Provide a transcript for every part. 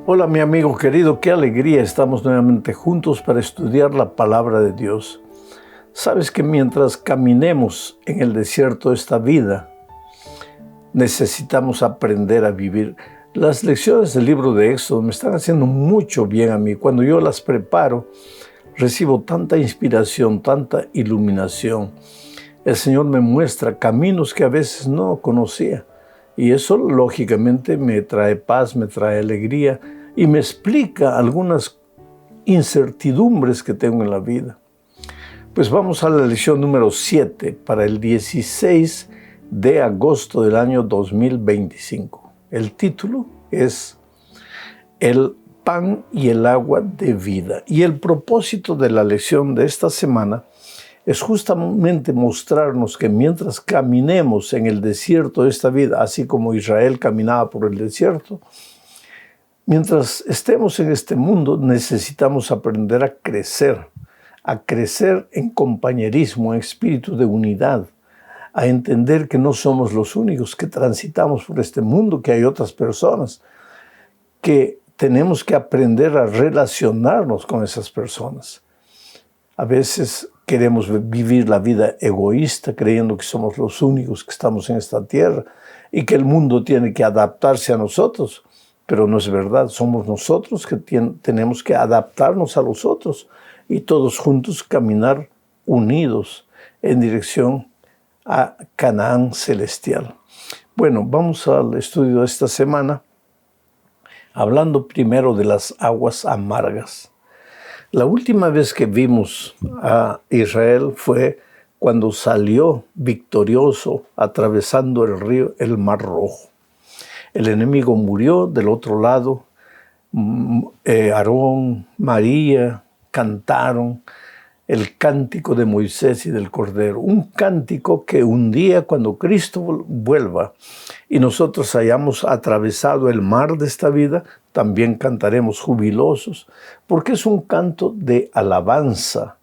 Hola mi amigo querido, qué alegría estamos nuevamente juntos para estudiar la palabra de Dios. Sabes que mientras caminemos en el desierto de esta vida, necesitamos aprender a vivir. Las lecciones del libro de Éxodo me están haciendo mucho bien a mí. Cuando yo las preparo, recibo tanta inspiración, tanta iluminación. El Señor me muestra caminos que a veces no conocía. Y eso lógicamente me trae paz, me trae alegría y me explica algunas incertidumbres que tengo en la vida. Pues vamos a la lección número 7 para el 16 de agosto del año 2025. El título es El pan y el agua de vida. Y el propósito de la lección de esta semana es justamente mostrarnos que mientras caminemos en el desierto de esta vida, así como Israel caminaba por el desierto, mientras estemos en este mundo necesitamos aprender a crecer en compañerismo, en espíritu de unidad, a entender que no somos los únicos que transitamos por este mundo, que hay otras personas, que tenemos que aprender a relacionarnos con esas personas. A veces queremos vivir la vida egoísta, creyendo que somos los únicos que estamos en esta tierra y que el mundo tiene que adaptarse a nosotros. Pero no es verdad, somos nosotros que tenemos que adaptarnos a los otros y todos juntos caminar unidos en dirección a Canaán celestial. Bueno, vamos al estudio de esta semana, hablando primero de las aguas amargas. La última vez que vimos a Israel fue cuando salió victorioso atravesando el río, el Mar Rojo. El enemigo murió del otro lado. Aarón, María cantaron el cántico de Moisés y del Cordero. Un cántico que un día cuando Cristo vuelva y nosotros hayamos atravesado el mar de esta vida, también cantaremos jubilosos, porque es un canto de alabanza,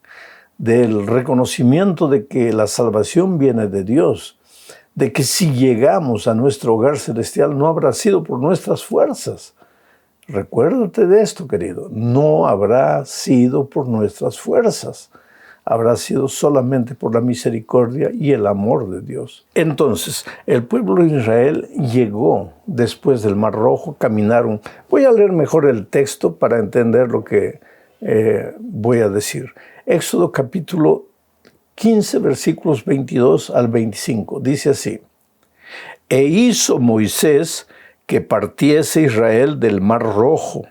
del reconocimiento de que la salvación viene de Dios, de que si llegamos a nuestro hogar celestial no habrá sido por nuestras fuerzas. Recuérdate de esto, querido, no habrá sido por nuestras fuerzas, habrá sido solamente por la misericordia y el amor de Dios. Entonces, el pueblo de Israel llegó después del Mar Rojo, caminaron. Voy a leer mejor el texto para entender lo que voy a decir. Éxodo capítulo 15, versículos 22 al 25, dice así: E hizo Moisés que partiese Israel del Mar Rojo,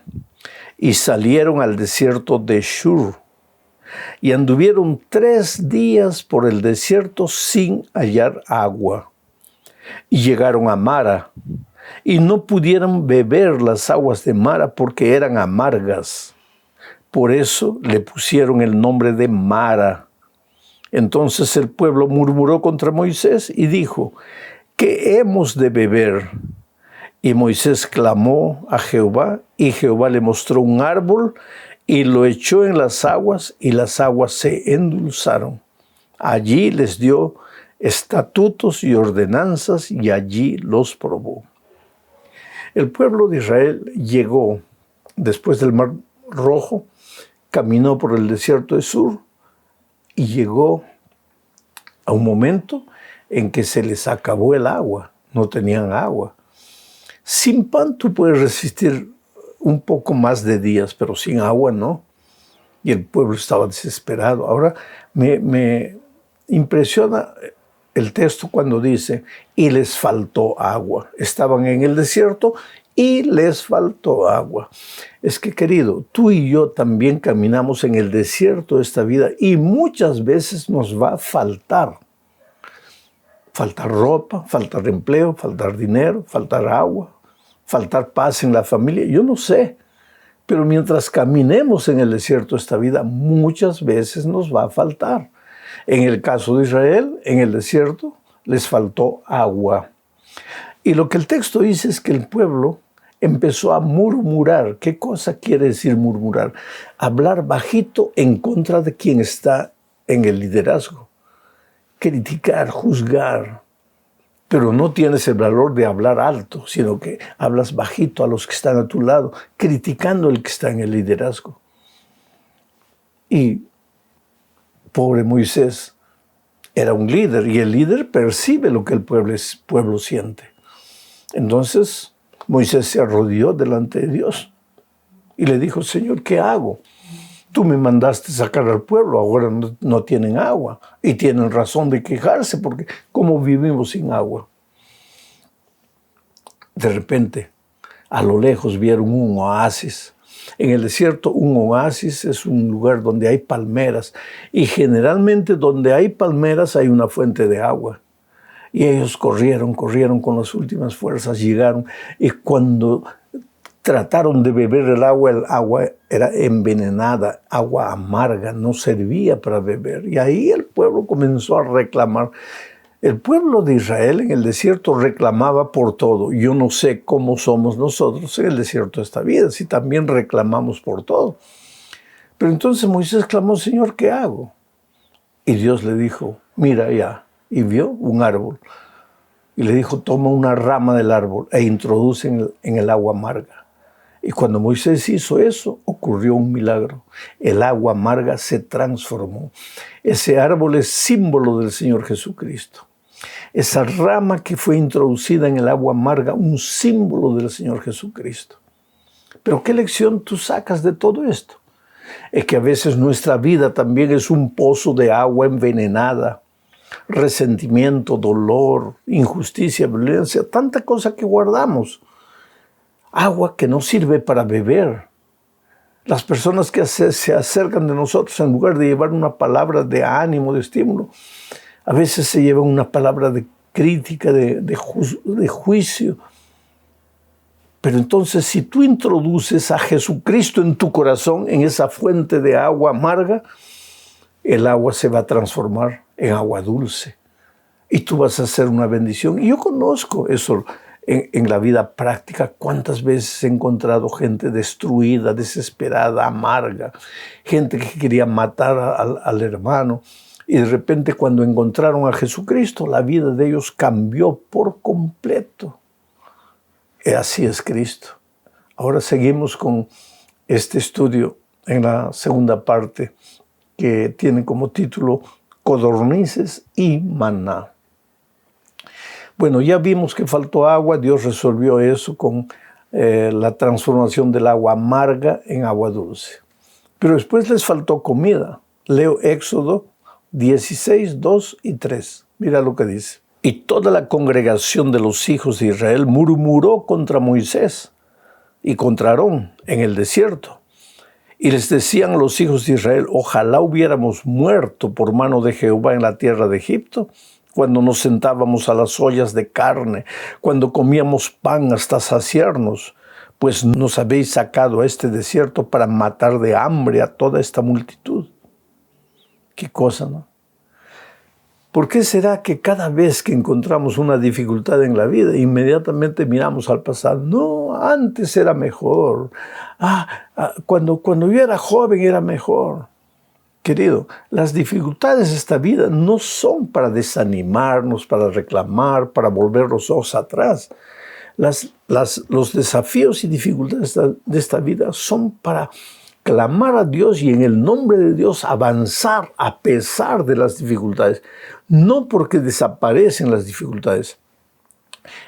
y salieron al desierto de Shur, y anduvieron 3 días por el desierto sin hallar agua. Y llegaron a Mara, y no pudieron beber las aguas de Mara porque eran amargas. Por eso le pusieron el nombre de Mara. Entonces el pueblo murmuró contra Moisés y dijo: ¿Qué hemos de beber? Y Moisés clamó a Jehová, y Jehová le mostró un árbol, y lo echó en las aguas, y las aguas se endulzaron. Allí les dio estatutos y ordenanzas, y allí los probó. El pueblo de Israel llegó, después del Mar Rojo, caminó por el desierto de Sur, y llegó a un momento en que se les acabó el agua, no tenían agua. Sin pan tú puedes resistir un poco más de días, pero sin agua no. Y el pueblo estaba desesperado. Ahora me impresiona el texto cuando dice, y les faltó agua. Estaban en el desierto y les faltó agua. Es que, querido, tú y yo también caminamos en el desierto de esta vida y muchas veces nos va a faltar. Faltar ropa, faltar empleo, faltar dinero, faltar agua, faltar paz en la familia, yo no sé. Pero mientras caminemos en el desierto de esta vida, muchas veces nos va a faltar. En el caso de Israel, en el desierto, les faltó agua. Y lo que el texto dice es que el pueblo empezó a murmurar. ¿Qué cosa quiere decir murmurar? Hablar bajito en contra de quien está en el liderazgo. Criticar, juzgar, pero no tienes el valor de hablar alto, sino que hablas bajito a los que están a tu lado, criticando al que está en el liderazgo. Y pobre Moisés era un líder, y el líder percibe lo que el pueblo siente. Entonces Moisés se arrodilló delante de Dios y le dijo: Señor, ¿qué hago? Tú me mandaste sacar al pueblo, ahora no tienen agua. Y tienen razón de quejarse, porque ¿cómo vivimos sin agua? De repente, a lo lejos vieron un oasis. En el desierto, un oasis es un lugar donde hay palmeras. Y generalmente donde hay palmeras hay una fuente de agua. Y ellos corrieron con las últimas fuerzas, llegaron. Y cuando trataron de beber el agua era envenenada, agua amarga, no servía para beber. Y ahí el pueblo comenzó a reclamar. El pueblo de Israel en el desierto reclamaba por todo. Yo no sé cómo somos nosotros en el desierto de esta vida, si también reclamamos por todo. Pero entonces Moisés clamó: Señor, ¿qué hago? Y Dios le dijo: mira allá. Y vio un árbol. Y le dijo: toma una rama del árbol e introduce en el agua amarga. Y cuando Moisés hizo eso, ocurrió un milagro. El agua amarga se transformó. Ese árbol es símbolo del Señor Jesucristo. Esa rama que fue introducida en el agua amarga, un símbolo del Señor Jesucristo. Pero ¿qué lección tú sacas de todo esto? Es que a veces nuestra vida también es un pozo de agua envenenada. Resentimiento, dolor, injusticia, violencia, tanta cosa que guardamos. Agua que no sirve para beber. Las personas que se acercan de nosotros, en lugar de llevar una palabra de ánimo, de estímulo, a veces se llevan una palabra de crítica, de juicio. Pero entonces, si tú introduces a Jesucristo en tu corazón, en esa fuente de agua amarga, el agua se va a transformar en agua dulce. Y tú vas a ser una bendición. Y yo conozco eso en la vida práctica. Cuántas veces he encontrado gente destruida, desesperada, amarga. Gente que quería matar al hermano. Y de repente, cuando encontraron a Jesucristo, la vida de ellos cambió por completo. Y así es Cristo. Ahora seguimos con este estudio en la segunda parte, que tiene como título Codornices y maná. Bueno, ya vimos que faltó agua. Dios resolvió eso con la transformación del agua amarga en agua dulce. Pero después les faltó comida. Leo Éxodo 16, 2 y 3. Mira lo que dice. Y toda la congregación de los hijos de Israel murmuró contra Moisés y contra Aarón en el desierto. Y les decían a los hijos de Israel: ojalá hubiéramos muerto por mano de Jehová en la tierra de Egipto, cuando nos sentábamos a las ollas de carne, cuando comíamos pan hasta saciarnos, pues nos habéis sacado a este desierto para matar de hambre a toda esta multitud. Qué cosa, ¿no? ¿Por qué será que cada vez que encontramos una dificultad en la vida, inmediatamente miramos al pasado? No, antes era mejor. Cuando yo era joven era mejor. Querido, las dificultades de esta vida no son para desanimarnos, para reclamar, para volver los ojos atrás. Los desafíos y dificultades de esta vida son para clamar a Dios y en el nombre de Dios avanzar a pesar de las dificultades. No porque desaparecen las dificultades.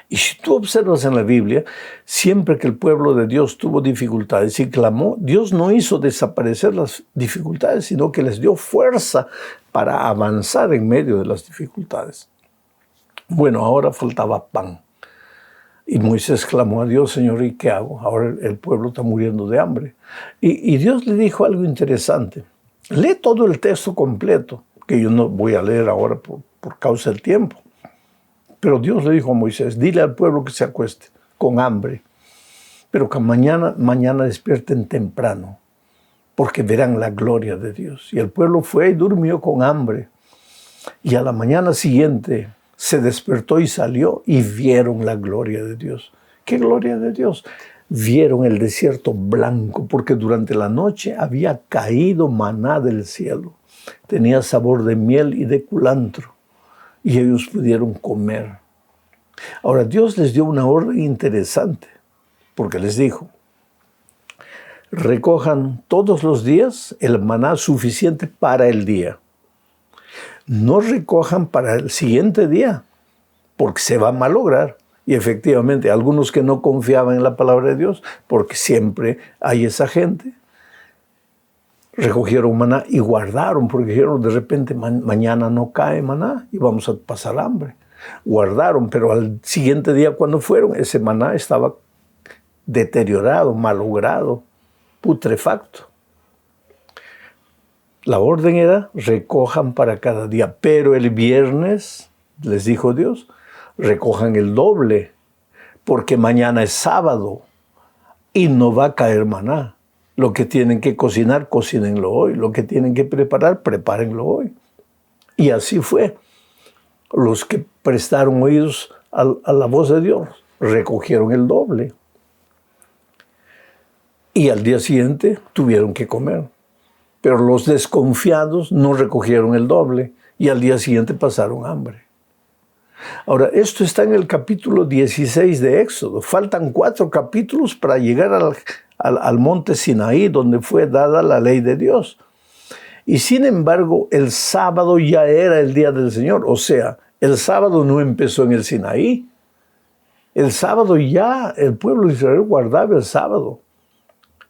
Y si tú observas en la Biblia, siempre que el pueblo de Dios tuvo dificultades y clamó, Dios no hizo desaparecer las dificultades, sino que les dio fuerza para avanzar en medio de las dificultades. Bueno, ahora faltaba pan. Y Moisés clamó a Dios: Señor, ¿y qué hago? Ahora el pueblo está muriendo de hambre. Y Dios le dijo algo interesante. Lee todo el texto completo, que yo no voy a leer ahora por causa del tiempo. Pero Dios le dijo a Moisés: dile al pueblo que se acueste con hambre, pero que mañana despierten temprano, porque verán la gloria de Dios. Y el pueblo fue y durmió con hambre. Y a la mañana siguiente se despertó y salió y vieron la gloria de Dios. ¿Qué gloria de Dios? Vieron el desierto blanco, porque durante la noche había caído maná del cielo. Tenía sabor de miel y de culantro. Y ellos pudieron comer. Ahora, Dios les dio una orden interesante, porque les dijo, recojan todos los días el maná suficiente para el día. No recojan para el siguiente día, porque se va a malograr. Y efectivamente, algunos que no confiaban en la palabra de Dios, porque siempre hay esa gente, recogieron maná y guardaron, porque dijeron, de repente mañana no cae maná y vamos a pasar hambre. Guardaron, pero al siguiente día cuando fueron, ese maná estaba deteriorado, malogrado, putrefacto. La orden era, recojan para cada día, pero el viernes, les dijo Dios, recojan el doble, porque mañana es sábado y no va a caer maná. Lo que tienen que cocinar, cocínenlo hoy. Lo que tienen que preparar, prepárenlo hoy. Y así fue. Los que prestaron oídos a la voz de Dios recogieron el doble. Y al día siguiente tuvieron que comer. Pero los desconfiados no recogieron el doble y al día siguiente pasaron hambre. Ahora, esto está en el capítulo 16 de Éxodo. Faltan 4 capítulos para llegar al monte Sinaí, donde fue dada la ley de Dios. Y sin embargo, el sábado ya era el día del Señor. O sea, el sábado no empezó en el Sinaí. El sábado ya el pueblo de Israel guardaba el sábado.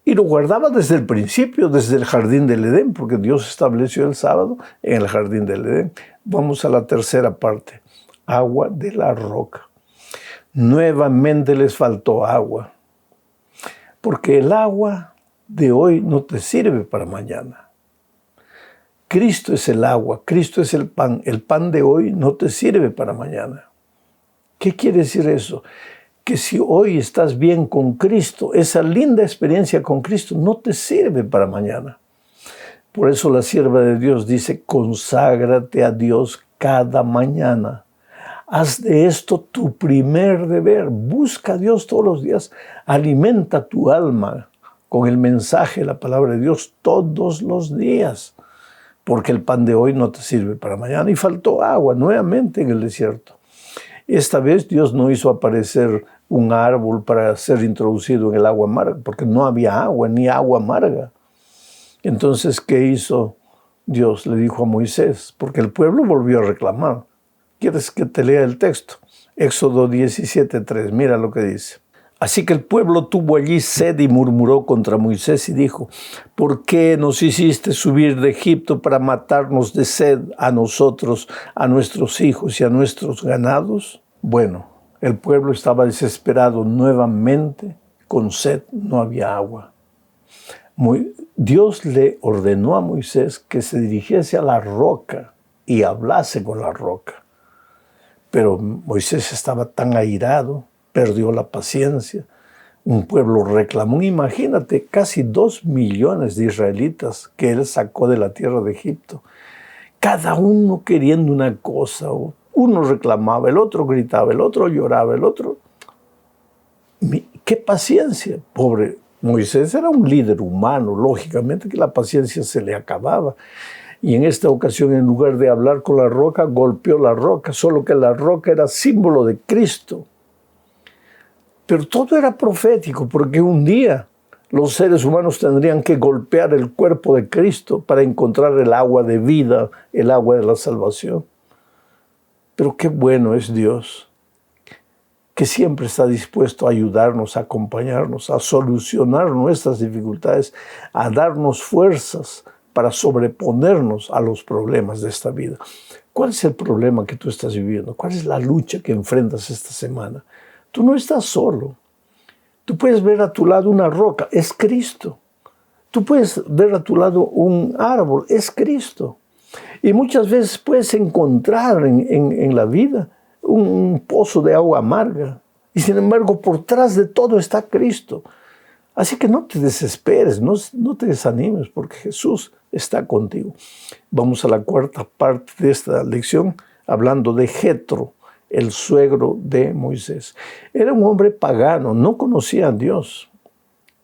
Y lo guardaba desde el principio, desde el jardín del Edén, porque Dios estableció el sábado en el jardín del Edén. Vamos a la tercera parte. Agua de la roca. Nuevamente les faltó agua. Porque el agua de hoy no te sirve para mañana. Cristo es el agua, Cristo es el pan. El pan de hoy no te sirve para mañana. ¿Qué quiere decir eso? Que si hoy estás bien con Cristo, esa linda experiencia con Cristo no te sirve para mañana. Por eso la sierva de Dios dice, conságrate a Dios cada mañana. Haz de esto tu primer deber. Busca a Dios todos los días. Alimenta tu alma con el mensaje, la palabra de Dios todos los días. Porque el pan de hoy no te sirve para mañana. Y faltó agua nuevamente en el desierto. Esta vez Dios no hizo aparecer un árbol para ser introducido en el agua amarga, porque no había agua, ni agua amarga. Entonces, ¿qué hizo Dios? Le dijo a Moisés, porque el pueblo volvió a reclamar. ¿Quieres que te lea el texto? Éxodo 17:3, mira lo que dice. Así que el pueblo tuvo allí sed y murmuró contra Moisés y dijo, ¿por qué nos hiciste subir de Egipto para matarnos de sed a nosotros, a nuestros hijos y a nuestros ganados? Bueno, el pueblo estaba desesperado nuevamente, con sed, no había agua. Dios le ordenó a Moisés que se dirigiese a la roca y hablase con la roca. Pero Moisés estaba tan airado, perdió la paciencia. Un pueblo reclamó, imagínate, casi 2 millones de israelitas que él sacó de la tierra de Egipto. Cada uno queriendo una cosa. Uno reclamaba, el otro gritaba, el otro lloraba, el otro... ¡Qué paciencia! Pobre Moisés era un líder humano, lógicamente que la paciencia se le acababa. Y en esta ocasión, en lugar de hablar con la roca, golpeó la roca, solo que la roca era símbolo de Cristo. Pero todo era profético, porque un día los seres humanos tendrían que golpear el cuerpo de Cristo para encontrar el agua de vida, el agua de la salvación. Pero qué bueno es Dios, que siempre está dispuesto a ayudarnos, a acompañarnos, a solucionar nuestras dificultades, a darnos fuerzas para sobreponernos a los problemas de esta vida. ¿Cuál es el problema que tú estás viviendo? ¿Cuál es la lucha que enfrentas esta semana? Tú no estás solo. Tú puedes ver a tu lado una roca, es Cristo. Tú puedes ver a tu lado un árbol, es Cristo. Y muchas veces puedes encontrar en la vida un pozo de agua amarga. Y sin embargo, por detrás de todo está Cristo. Así que no te desesperes, no te desanimes, porque Jesús está contigo. Vamos a la cuarta parte de esta lección, hablando de Jetro, el suegro de Moisés. Era un hombre pagano, no conocía a Dios,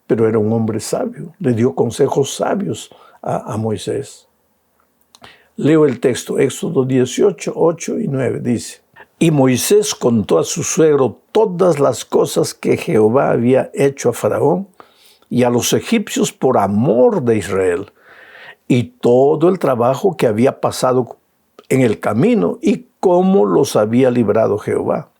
pero era un hombre sabio. Le dio consejos sabios a Moisés. Leo el texto, Éxodo 18, 8 y 9, dice: Y Moisés contó a su suegro todas las cosas que Jehová había hecho a Faraón y a los egipcios por amor de Israel, y todo el trabajo que había pasado en el camino y cómo los había librado Jehová.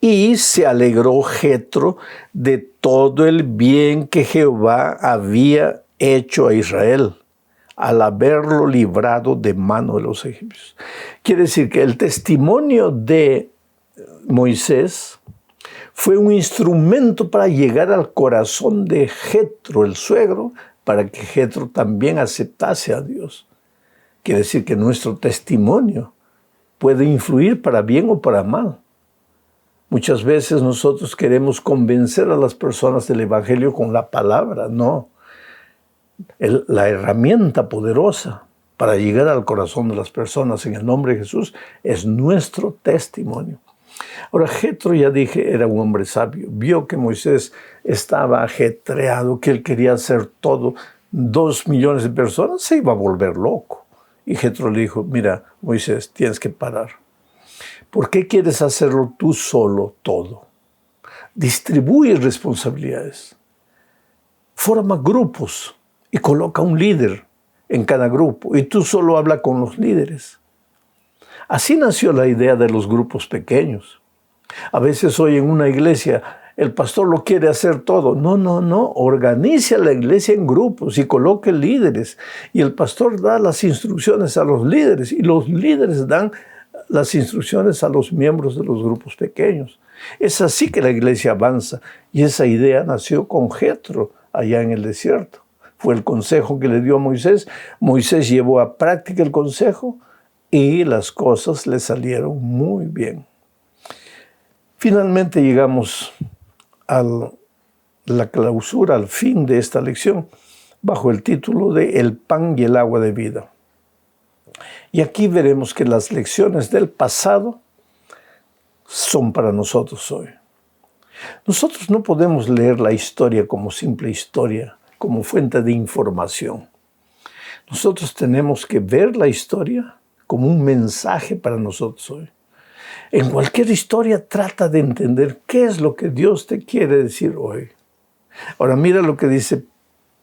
Y se alegró Jetro de todo el bien que Jehová había hecho a Israel al haberlo librado de mano de los egipcios. Quiere decir que el testimonio de Moisés fue un instrumento para llegar al corazón de Jetro, el suegro, para que Jetro también aceptase a Dios. Quiere decir que nuestro testimonio puede influir para bien o para mal. Muchas veces nosotros queremos convencer a las personas del Evangelio con la palabra, no. La herramienta poderosa para llegar al corazón de las personas en el nombre de Jesús es nuestro testimonio. Ahora, Jetro, ya dije, era un hombre sabio. Vio que Moisés estaba ajetreado, que él quería hacer todo. 2 millones de personas, se iba a volver loco. Y Jetro le dijo, mira, Moisés, tienes que parar. ¿Por qué quieres hacerlo tú solo todo? Distribuye responsabilidades. Forma grupos. Y coloca un líder en cada grupo. Y tú solo habla con los líderes. Así nació la idea de los grupos pequeños. A veces hoy en una iglesia el pastor lo quiere hacer todo. No. Organice la iglesia en grupos y coloque líderes. Y el pastor da las instrucciones a los líderes. Y los líderes dan las instrucciones a los miembros de los grupos pequeños. Es así que la iglesia avanza. Y esa idea nació con Jetro allá en el desierto. Fue el consejo que le dio a Moisés. Moisés llevó a práctica el consejo y las cosas le salieron muy bien. Finalmente llegamos a la clausura, al fin de esta lección, bajo el título de El pan y el agua de vida. Y aquí veremos que las lecciones del pasado son para nosotros hoy. Nosotros no podemos leer la historia como simple historia, como fuente de información. Nosotros tenemos que ver la historia como un mensaje para nosotros hoy. En cualquier historia trata de entender qué es lo que Dios te quiere decir hoy. Ahora mira lo que dice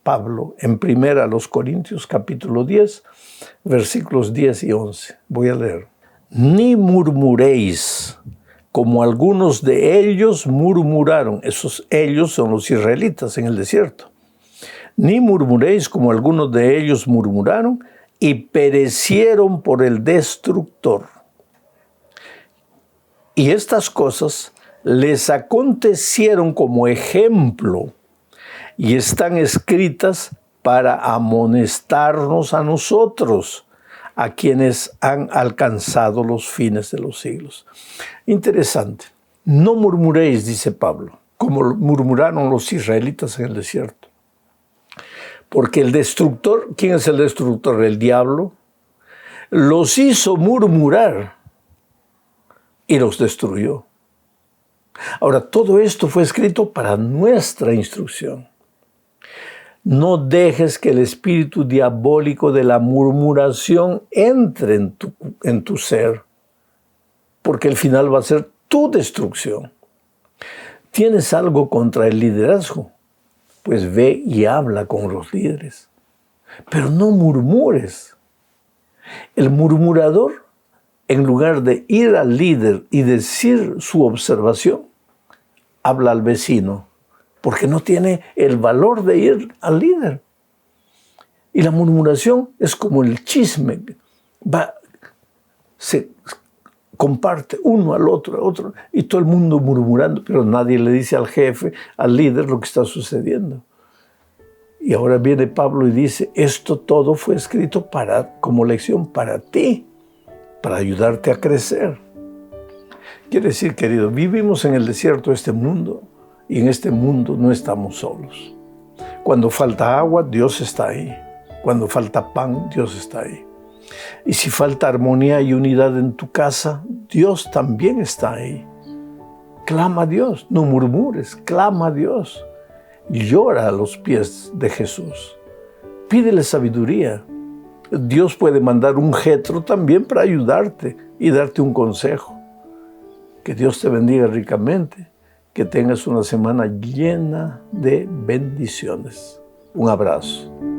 Pablo en 1 Corintios capítulo 10, versículos 10 y 11. Voy a leer. Ni murmuréis, como algunos de ellos murmuraron. Esos ellos son los israelitas en el desierto. Ni murmuréis como algunos de ellos murmuraron y perecieron por el destructor. Y estas cosas les acontecieron como ejemplo y están escritas para amonestarnos a nosotros, a quienes han alcanzado los fines de los siglos. Interesante. No murmuréis, dice Pablo, como murmuraron los israelitas en el desierto. Porque el destructor, ¿quién es el destructor? El diablo. Los hizo murmurar y los destruyó. Ahora, todo esto fue escrito para nuestra instrucción. No dejes que el espíritu diabólico de la murmuración entre en tu ser, porque el final va a ser tu destrucción. ¿Tienes algo contra el liderazgo? Pues ve y habla con los líderes. Pero no murmures. El murmurador, en lugar de ir al líder y decir su observación, habla al vecino, porque no tiene el valor de ir al líder. Y la murmuración es como el chisme. Se comparte uno al otro, y todo el mundo murmurando, pero nadie le dice al jefe, al líder, lo que está sucediendo. Y ahora viene Pablo y dice, esto todo fue escrito como lección para ti, para ayudarte a crecer. Quiere decir, querido, vivimos en el desierto de este mundo, y en este mundo no estamos solos. Cuando falta agua, Dios está ahí. Cuando falta pan, Dios está ahí. Y si falta armonía y unidad en tu casa, Dios también está ahí. Clama a Dios, no murmures, clama a Dios. Llora a los pies de Jesús. Pídele sabiduría. Dios puede mandar un Jetro también para ayudarte y darte un consejo. Que Dios te bendiga ricamente, que tengas una semana llena de bendiciones. Un abrazo.